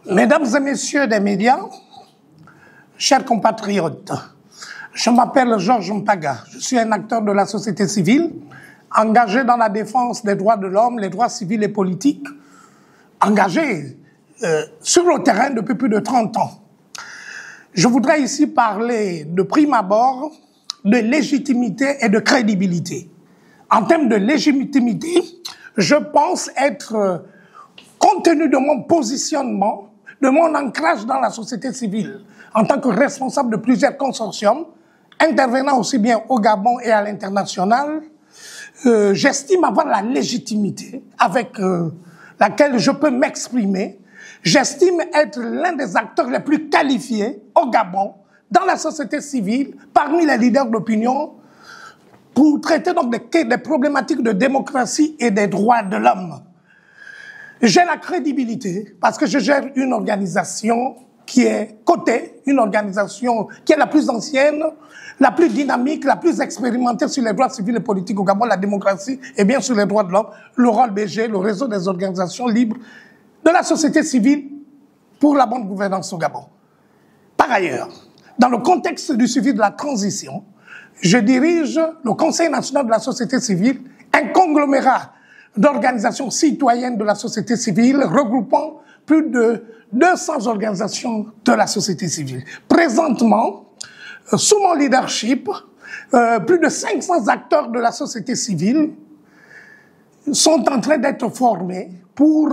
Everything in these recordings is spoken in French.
Mesdames et messieurs des médias, chers compatriotes, je m'appelle Georges Mpaga. Je suis un acteur de la société civile, engagé dans la défense des droits de l'homme, les droits civils et politiques, engagé sur le terrain depuis plus de 30 ans. Je voudrais ici parler de prime abord de légitimité et de crédibilité. En termes de légitimité, je pense être, compte tenu de mon positionnement, de mon ancrage dans la société civile, en tant que responsable de plusieurs consortiums, intervenant aussi bien au Gabon et à l'international, j'estime avoir la légitimité avec laquelle je peux m'exprimer. J'estime être l'un des acteurs les plus qualifiés au Gabon, dans la société civile, parmi les leaders d'opinion, pour traiter donc des problématiques de démocratie et des droits de l'homme. J'ai la crédibilité parce que je gère une organisation qui est cotée, une organisation qui est la plus ancienne, la plus dynamique, la plus expérimentée sur les droits civils et politiques au Gabon, la démocratie et bien sur les droits de l'homme, le ROLBG, le réseau des organisations libres de la société civile pour la bonne gouvernance au Gabon. Par ailleurs, dans le contexte du suivi de la transition, je dirige le Conseil national de la société civile, un conglomérat d'organisations citoyennes de la société civile regroupant plus de 200 organisations de la société civile. Présentement, sous mon leadership, plus de 500 acteurs de la société civile sont en train d'être formés pour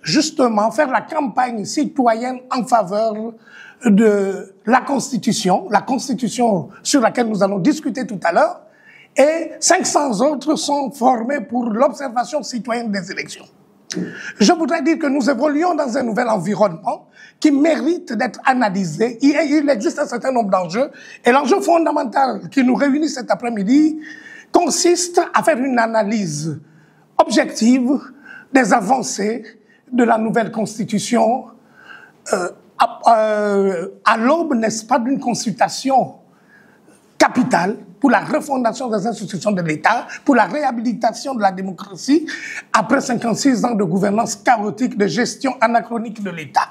justement faire la campagne citoyenne en faveur de la Constitution sur laquelle nous allons discuter tout à l'heure, et 500 autres sont formés pour l'observation citoyenne des élections. Je voudrais dire que nous évoluons dans un nouvel environnement qui mérite d'être analysé. Il existe un certain nombre d'enjeux, et l'enjeu fondamental qui nous réunit cet après-midi consiste à faire une analyse objective des avancées de la nouvelle Constitution à l'aube, n'est-ce pas, d'une consultation capitale pour la refondation des institutions de l'État, pour la réhabilitation de la démocratie, après 56 ans de gouvernance chaotique, de gestion anachronique de l'État.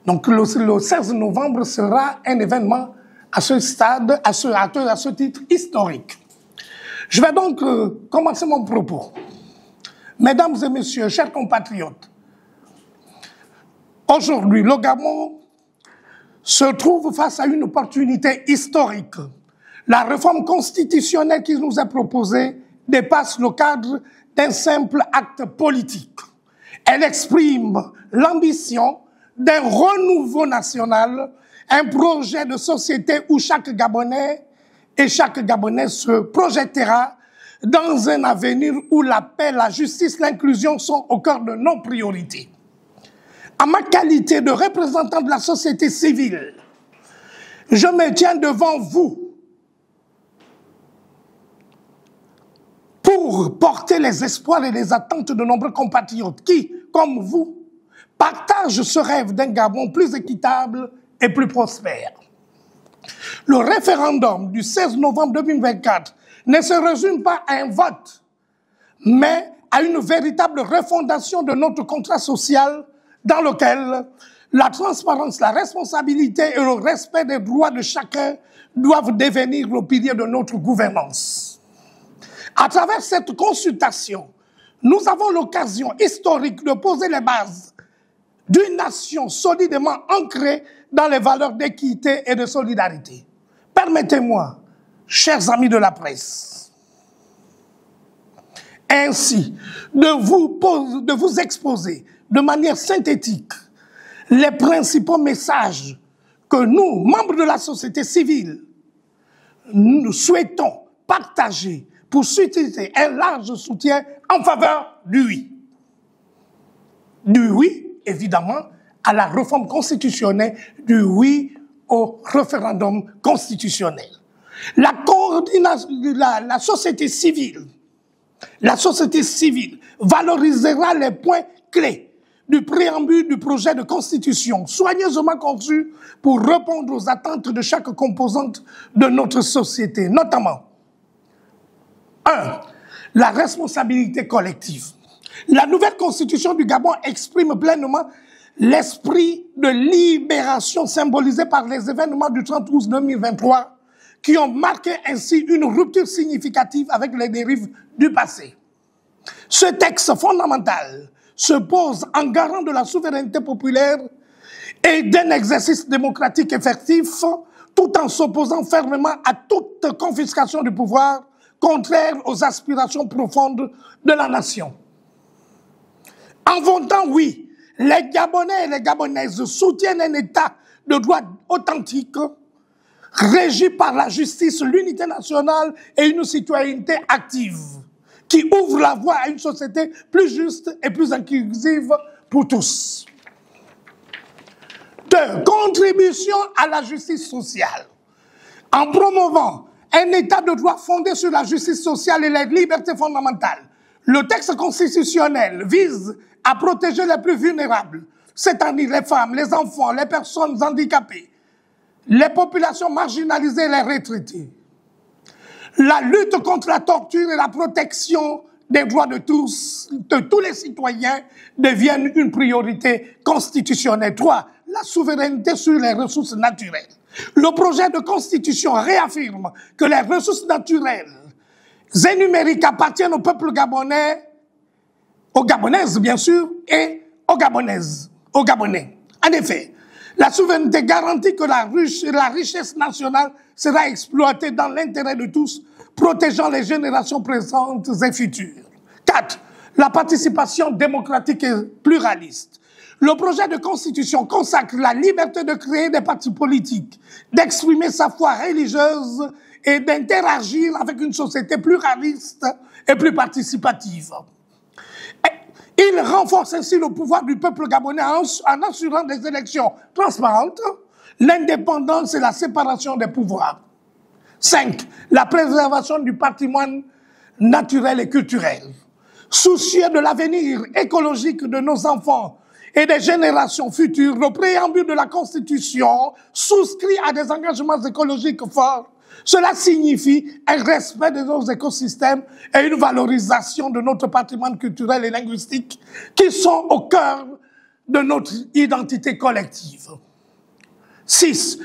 Donc le 16 novembre sera un événement à ce stade, à ce titre historique. Je vais donc commencer mon propos. Mesdames et messieurs, chers compatriotes, aujourd'hui, le Gabon se trouve face à une opportunité historique. La réforme constitutionnelle qui nous est proposée dépasse le cadre d'un simple acte politique. Elle exprime l'ambition d'un renouveau national, un projet de société où chaque Gabonais et chaque Gabonais se projettera dans un avenir où la paix, la justice, l'inclusion sont au cœur de nos priorités. En ma qualité de représentant de la société civile, je me tiens devant vous pour porter les espoirs et les attentes de nombreux compatriotes qui, comme vous, partagent ce rêve d'un Gabon plus équitable et plus prospère. Le référendum du 16 novembre 2024 ne se résume pas à un vote, mais à une véritable refondation de notre contrat social dans lequel la transparence, la responsabilité et le respect des droits de chacun doivent devenir le pilier de notre gouvernance. À travers cette consultation, nous avons l'occasion historique de poser les bases d'une nation solidement ancrée dans les valeurs d'équité et de solidarité. Permettez-moi, chers amis de la presse, ainsi de vous exposer de manière synthétique les principaux messages que nous, membres de la société civile, nous souhaitons partager pour susciter un large soutien en faveur du oui. Du oui, évidemment, à la réforme constitutionnelle, du oui au référendum constitutionnel. La société civile valorisera les points clés du préambule du projet de constitution, soigneusement conçu pour répondre aux attentes de chaque composante de notre société, notamment 1. La responsabilité collective. La nouvelle constitution du Gabon exprime pleinement l'esprit de libération symbolisé par les événements du 30 août 2023 qui ont marqué ainsi une rupture significative avec les dérives du passé. Ce texte fondamental se pose en garant de la souveraineté populaire et d'un exercice démocratique effectif, tout en s'opposant fermement à toute confiscation du pouvoir contraire aux aspirations profondes de la nation. En votant oui, les Gabonais et les Gabonaises soutiennent un État de droit authentique, régi par la justice, l'unité nationale et une citoyenneté active, qui ouvre la voie à une société plus juste et plus inclusive pour tous. 2. Contribution à la justice sociale. En promouvant un État de droit fondé sur la justice sociale et les libertés fondamentales, le texte constitutionnel vise à protéger les plus vulnérables, c'est-à-dire les femmes, les enfants, les personnes handicapées, les populations marginalisées et les retraités. La lutte contre la torture et la protection des droits de tous les citoyens deviennent une priorité constitutionnelle. 3. La souveraineté sur les ressources naturelles. Le projet de constitution réaffirme que les ressources naturelles et numériques appartiennent au peuple gabonais, aux Gabonaises bien sûr, et aux Gabonais. En effet, la souveraineté garantit que la richesse nationale sera exploitée dans l'intérêt de tous, protégeant les générations présentes et futures. 4. La participation démocratique et pluraliste. Le projet de constitution consacre la liberté de créer des partis politiques, d'exprimer sa foi religieuse et d'interagir avec une société pluraliste et plus participative. Il renforce ainsi le pouvoir du peuple gabonais en assurant des élections transparentes, l'indépendance et la séparation des pouvoirs. 5. La préservation du patrimoine naturel et culturel. Soucieux de l'avenir écologique de nos enfants et des générations futures, le préambule de la Constitution souscrit à des engagements écologiques forts. Cela signifie un respect de nos écosystèmes et une valorisation de notre patrimoine culturel et linguistique qui sont au cœur de notre identité collective. 6.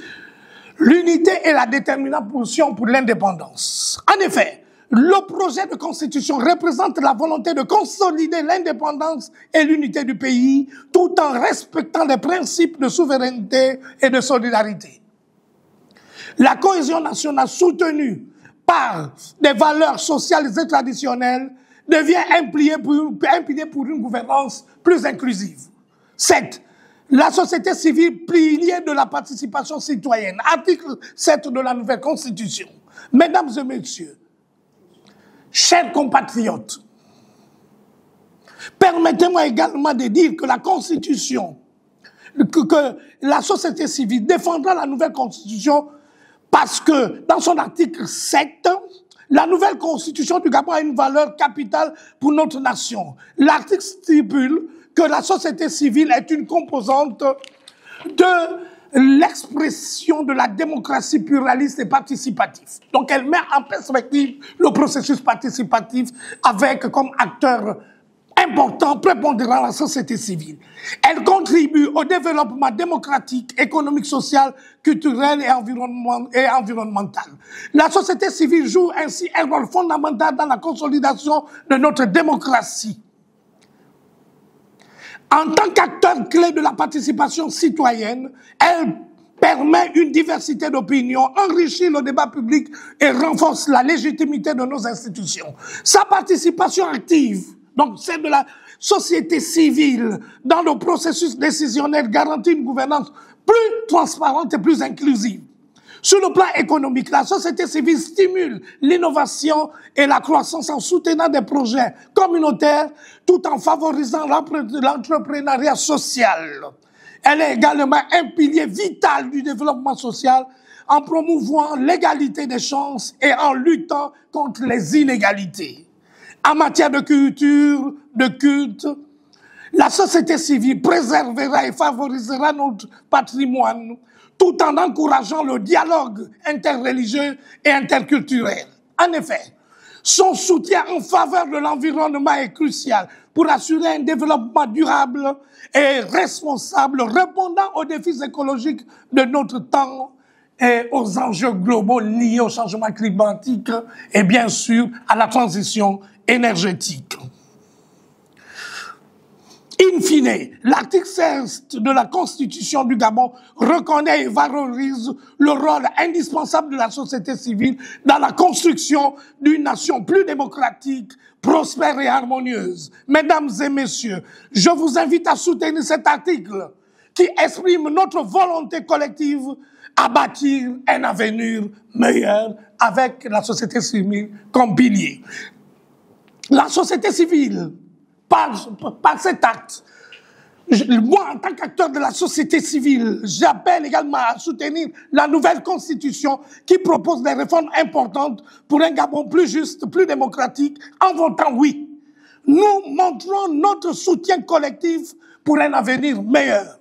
L'unité et la détermination pour l'indépendance. En effet, le projet de constitution représente la volonté de consolider l'indépendance et l'unité du pays tout en respectant les principes de souveraineté et de solidarité. La cohésion nationale soutenue par des valeurs sociales et traditionnelles devient un pilier pour une gouvernance plus inclusive. 7. La société civile, pilier de la participation citoyenne. Article 7 de la nouvelle Constitution. Mesdames et messieurs, chers compatriotes, permettez-moi également de dire que la Constitution, que la société civile défendra la nouvelle Constitution parce que dans son article 7, la nouvelle Constitution du Gabon a une valeur capitale pour notre nation. L'article stipule que la société civile est une composante de l'expression de la démocratie pluraliste et participative. Donc elle met en perspective le processus participatif avec comme acteur important, prépondérant la société civile. Elle contribue au développement démocratique, économique, social, culturel et environnemental. La société civile joue ainsi un rôle fondamental dans la consolidation de notre démocratie. En tant qu'acteur clé de la participation citoyenne, elle permet une diversité d'opinions, enrichit le débat public et renforce la légitimité de nos institutions. Sa participation active, donc celle de la société civile, dans le processus décisionnel garantit une gouvernance plus transparente et plus inclusive. Sur le plan économique, la société civile stimule l'innovation et la croissance en soutenant des projets communautaires tout en favorisant l'entrepreneuriat social. Elle est également un pilier vital du développement social en promouvant l'égalité des chances et en luttant contre les inégalités. En matière de culture, de culte, la société civile préservera et favorisera notre patrimoine tout en encourageant le dialogue interreligieux et interculturel. En effet, Son soutien en faveur de l'environnement est crucial pour assurer un développement durable et responsable, répondant aux défis écologiques de notre temps et aux enjeux globaux liés au changement climatique et bien sûr à la transition énergétique. In fine, l'article 16 de la Constitution du Gabon reconnaît et valorise le rôle indispensable de la société civile dans la construction d'une nation plus démocratique, prospère et harmonieuse. Mesdames et messieurs, je vous invite à soutenir cet article qui exprime notre volonté collective à bâtir un avenir meilleur avec la société civile comme pilier. La société civile, par cet acte, moi, en tant qu'acteur de la société civile, j'appelle également à soutenir la nouvelle constitution qui propose des réformes importantes pour un Gabon plus juste, plus démocratique, en votant oui. Nous montrons notre soutien collectif pour un avenir meilleur.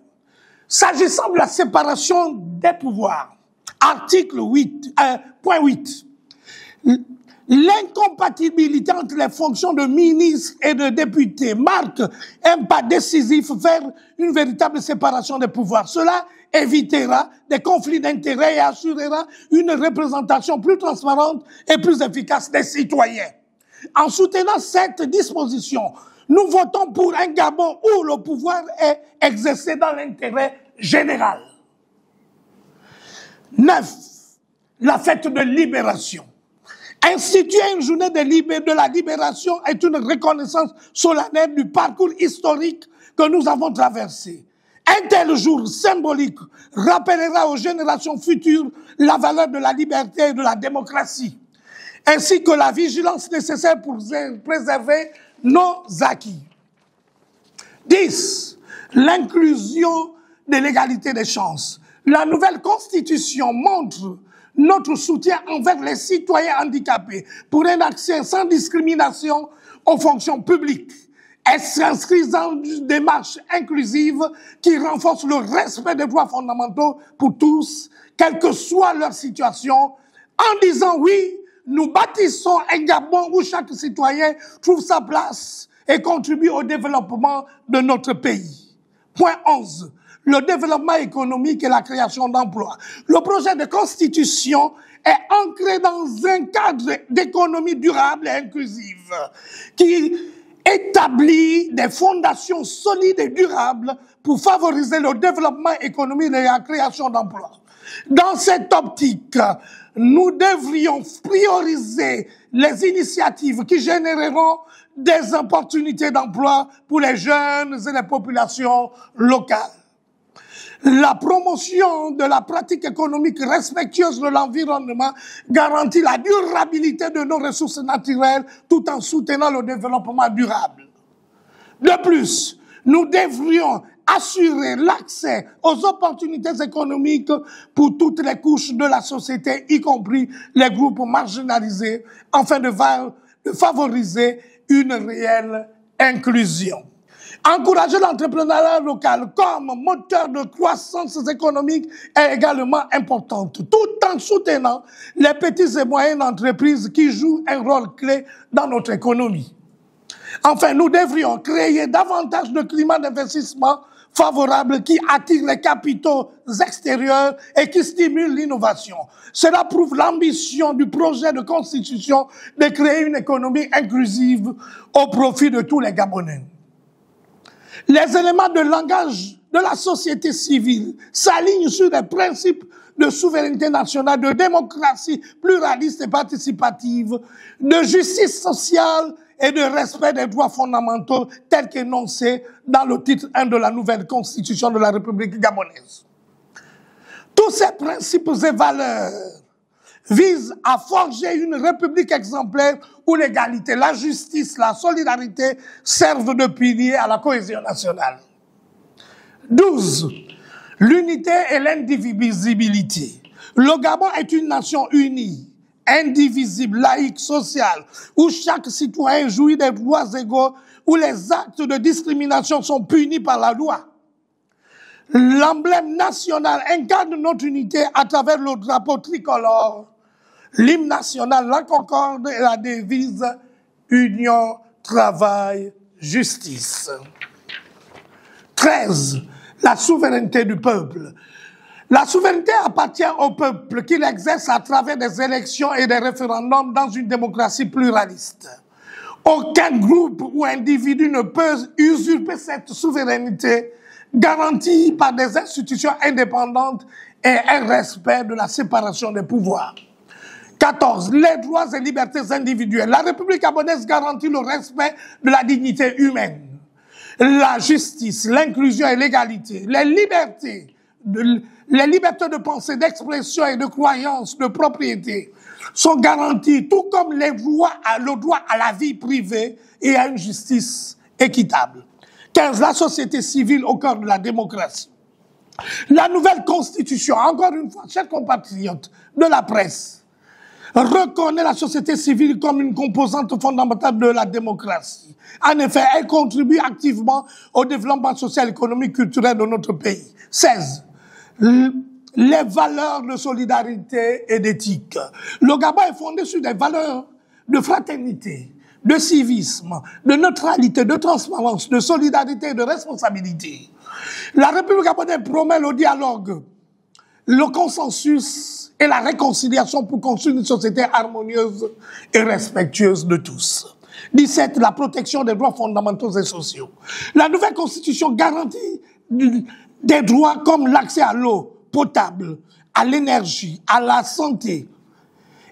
S'agissant de la séparation des pouvoirs, article 8.8, l'incompatibilité entre les fonctions de ministre et de député marque un pas décisif vers une véritable séparation des pouvoirs. Cela évitera des conflits d'intérêts et assurera une représentation plus transparente et plus efficace des citoyens. En soutenant cette disposition, nous votons pour un Gabon où le pouvoir est exercé dans l'intérêt général. 9. La fête de libération. Instituer une journée de la libération est une reconnaissance solennelle du parcours historique que nous avons traversé. Un tel jour symbolique rappellera aux générations futures la valeur de la liberté et de la démocratie, ainsi que la vigilance nécessaire pour préserver nos acquis. 10. L'inclusion de l'égalité des chances. La nouvelle constitution montre notre soutien envers les citoyens handicapés pour un accès sans discrimination aux fonctions publiques. Elle s'inscrit dans une démarche inclusive qui renforce le respect des droits fondamentaux pour tous, quelle que soit leur situation. En disant oui, nous bâtissons un Gabon où chaque citoyen trouve sa place et contribue au développement de notre pays. Point 11. Le développement économique et la création d'emplois. Le projet de constitution est ancré dans un cadre d'économie durable et inclusive qui établit des fondations solides et durables pour favoriser le développement économique et la création d'emplois. Dans cette optique, nous devrions prioriser les initiatives qui généreront des opportunités d'emploi pour les jeunes et les populations locales. La promotion de la pratique économique respectueuse de l'environnement garantit la durabilité de nos ressources naturelles tout en soutenant le développement durable. De plus, nous devrions assurer l'accès aux opportunités économiques pour toutes les couches de la société, y compris les groupes marginalisés, afin de favoriser une réelle inclusion. Encourager l'entrepreneuriat local comme moteur de croissance économique est également importante, tout en soutenant les petites et moyennes entreprises qui jouent un rôle clé dans notre économie. Enfin, nous devrions créer davantage de climat d'investissement favorable qui attire les capitaux extérieurs et qui stimule l'innovation. Cela prouve l'ambition du projet de constitution de créer une économie inclusive au profit de tous les Gabonais. Les éléments de langage de la société civile s'alignent sur des principes de souveraineté nationale, de démocratie pluraliste et participative, de justice sociale et de respect des droits fondamentaux tels qu'énoncés dans le titre 1 de la nouvelle constitution de la République gabonaise. Tous ces principes et valeurs visent à forger une république exemplaire où l'égalité, la justice, la solidarité servent de pilier à la cohésion nationale. 12. L'unité et l'indivisibilité. Le Gabon est une nation unie, indivisible, laïque, sociale, où chaque citoyen jouit des droits égaux, où les actes de discrimination sont punis par la loi. L'emblème national incarne notre unité à travers le drapeau tricolore, l'hymne national, la concorde et la devise Union, Travail, Justice. 13. La souveraineté du peuple. La souveraineté appartient au peuple qui l'exerce à travers des élections et des référendums dans une démocratie pluraliste. Aucun groupe ou individu ne peut usurper cette souveraineté garantie par des institutions indépendantes et un respect de la séparation des pouvoirs. 14. Les droits et libertés individuelles. La République gabonaise garantit le respect de la dignité humaine, la justice, l'inclusion et l'égalité, les libertés de pensée, d'expression et de croyance, de propriété sont garanties, tout comme le droit à la vie privée et à une justice équitable. 15. La société civile au cœur de la démocratie. La nouvelle constitution, encore une fois, chers compatriotes de la presse, reconnaît la société civile comme une composante fondamentale de la démocratie. En effet, elle contribue activement au développement social, économique, culturel de notre pays. 16. Les valeurs de solidarité et d'éthique. Le Gabon est fondé sur des valeurs de fraternité, de civisme, de neutralité, de transparence, de solidarité et de responsabilité. La République gabonaise promet le dialogue, le consensus et la réconciliation pour construire une société harmonieuse et respectueuse de tous. 17. La protection des droits fondamentaux et sociaux. La nouvelle constitution garantit des droits comme l'accès à l'eau potable, à l'énergie, à la santé,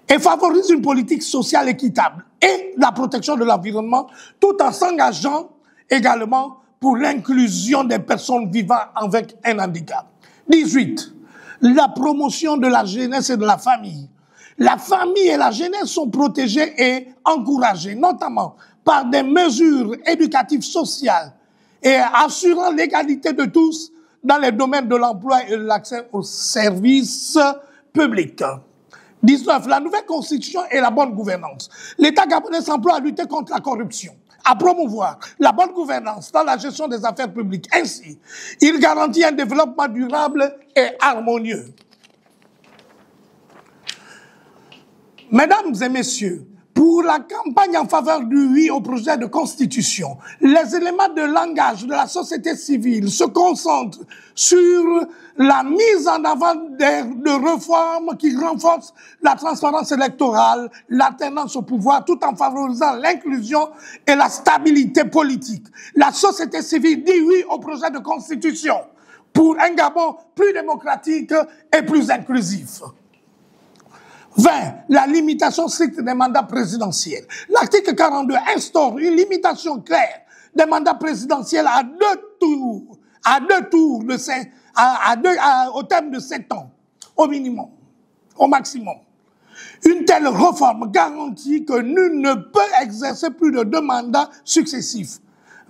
et favorise une politique sociale équitable et la protection de l'environnement, tout en s'engageant également pour l'inclusion des personnes vivant avec un handicap. 18. La promotion de la jeunesse et de la famille. La famille et la jeunesse sont protégées et encouragées, notamment par des mesures éducatives sociales et assurant l'égalité de tous dans les domaines de l'emploi et de l'accès aux services publics. 19. La nouvelle constitution et la bonne gouvernance. L'État gabonais s'emploie à lutter contre la corruption, à promouvoir la bonne gouvernance dans la gestion des affaires publiques. Ainsi, il garantit un développement durable et harmonieux. Mesdames et messieurs, pour la campagne en faveur du oui au projet de constitution, les éléments de langage de la société civile se concentrent sur la mise en avant de réformes qui renforcent la transparence électorale, l'alternance au pouvoir, tout en favorisant l'inclusion et la stabilité politique. La société civile dit oui au projet de constitution pour un Gabon plus démocratique et plus inclusif. 20. La limitation stricte des mandats présidentiels. L'article 42 instaure une limitation claire des mandats présidentiels à deux tours au terme de 7 ans, au minimum, au maximum. Une telle réforme garantit que nul ne peut exercer plus de 2 mandats successifs,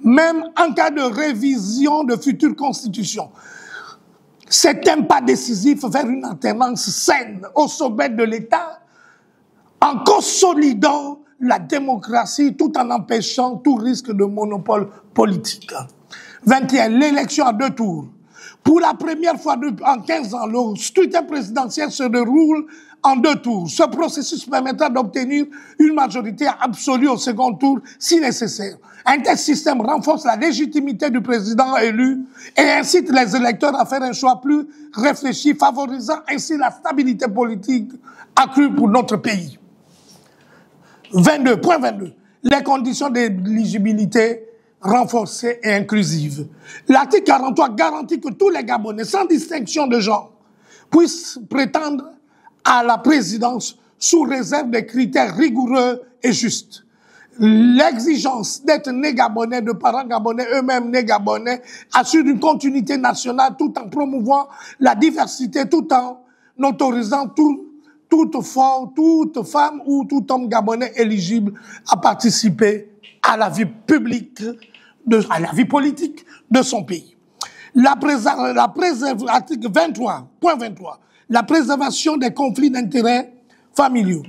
même en cas de révision de futures constitutions. C'est un pas décisif vers une alternance saine au sommet de l'État en consolidant la démocratie tout en empêchant tout risque de monopole politique. 21. L'élection à 2 tours. Pour la première fois en 15 ans, le scrutin présidentiel se déroule en 2 tours. Ce processus permettra d'obtenir une majorité absolue au second tour si nécessaire. Un tel système renforce la légitimité du président élu et incite les électeurs à faire un choix plus réfléchi, favorisant ainsi la stabilité politique accrue pour notre pays. 22. Les conditions d'éligibilité renforcées et inclusives. L'article 43 garantit que tous les Gabonais, sans distinction de genre, puissent prétendre à la présidence sous réserve des critères rigoureux et justes. L'exigence d'être né gabonais, de parents gabonais, eux-mêmes nés gabonais, assure une continuité nationale tout en promouvant la diversité, tout en autorisant toute femme ou tout homme gabonais éligible à participer à la vie publique, à la vie politique de son pays. Article 23, la préservation des conflits d'intérêts familiaux.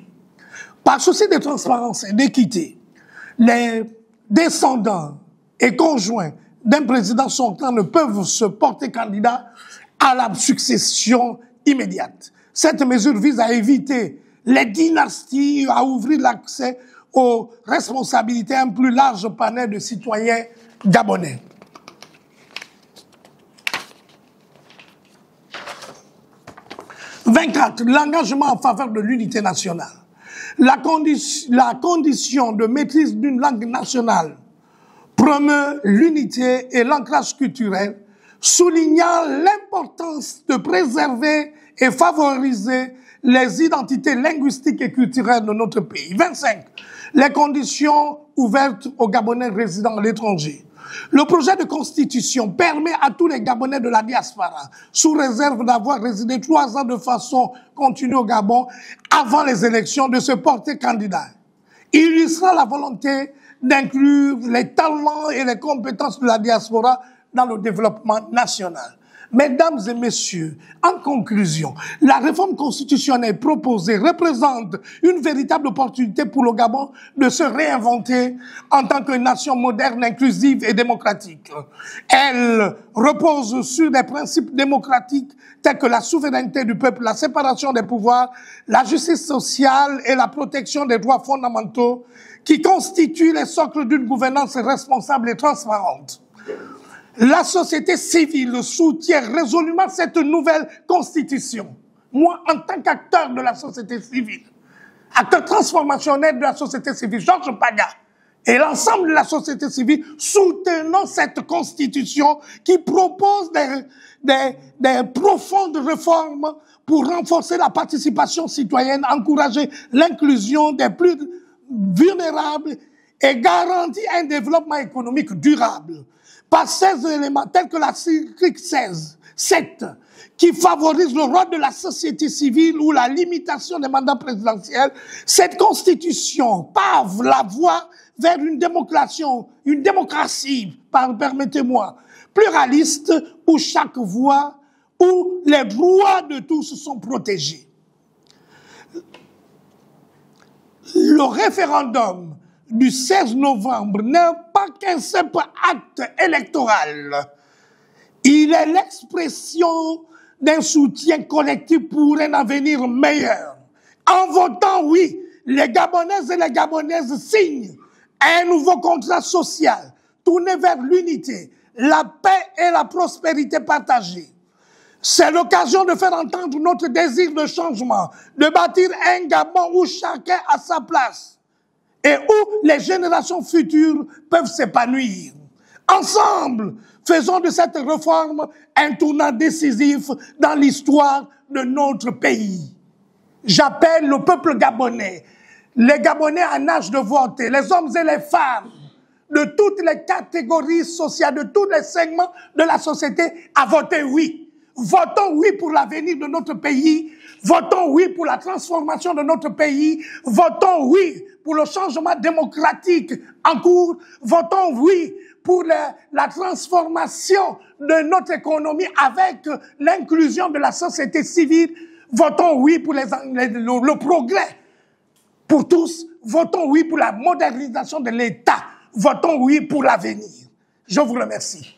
Par souci de transparence et d'équité, les descendants et conjoints d'un président sortant ne peuvent se porter candidat à la succession immédiate. Cette mesure vise à éviter les dynasties, à ouvrir l'accès aux responsabilités à un plus large panel de citoyens gabonais. « 24. L'engagement en faveur de l'unité nationale. La condition de maîtrise d'une langue nationale promeut l'unité et l'ancrage culturel, soulignant l'importance de préserver et favoriser les identités linguistiques et culturelles de notre pays. 25. Les conditions ouvertes aux Gabonais résidant à l'étranger. Le projet de constitution permet à tous les Gabonais de la diaspora, sous réserve d'avoir résidé 3 ans de façon continue au Gabon avant les élections, de se porter candidat. Il illustre la volonté d'inclure les talents et les compétences de la diaspora dans le développement national. Mesdames et messieurs, en conclusion, la réforme constitutionnelle proposée représente une véritable opportunité pour le Gabon de se réinventer en tant que nation moderne, inclusive et démocratique. Elle repose sur des principes démocratiques tels que la souveraineté du peuple, la séparation des pouvoirs, la justice sociale et la protection des droits fondamentaux qui constituent les socles d'une gouvernance responsable et transparente. La société civile soutient résolument cette nouvelle constitution. Moi, en tant qu'acteur de la société civile, acteur transformationnel de la société civile, Georges Paga, et l'ensemble de la société civile, soutenons cette constitution qui propose des profondes réformes pour renforcer la participation citoyenne, encourager l'inclusion des plus vulnérables et garantir un développement économique durable. Par ces éléments tels que l'article 16, 7, qui favorise le rôle de la société civile ou la limitation des mandats présidentiels, cette constitution pave la voie vers une démocratie, permettez-moi, pluraliste, où chaque voix, où les droits de tous sont protégés. Le référendum du 16 novembre n'est pas qu'un simple acte électoral. Il est l'expression d'un soutien collectif pour un avenir meilleur. En votant oui, les Gabonaises et les Gabonaises signent un nouveau contrat social tourné vers l'unité, la paix et la prospérité partagée. C'est l'occasion de faire entendre notre désir de changement, de bâtir un Gabon où chacun a sa place et où les générations futures peuvent s'épanouir. Ensemble, faisons de cette réforme un tournant décisif dans l'histoire de notre pays. J'appelle le peuple gabonais, les Gabonais en âge de voter, les hommes et les femmes, de toutes les catégories sociales, de tous les segments de la société, à voter oui. Votons oui pour l'avenir de notre pays. Votons oui pour la transformation de notre pays. Votons oui pour le changement démocratique en cours. Votons oui pour la transformation de notre économie avec l'inclusion de la société civile. Votons oui pour le progrès pour tous. Votons oui pour la modernisation de l'État. Votons oui pour l'avenir. Je vous remercie.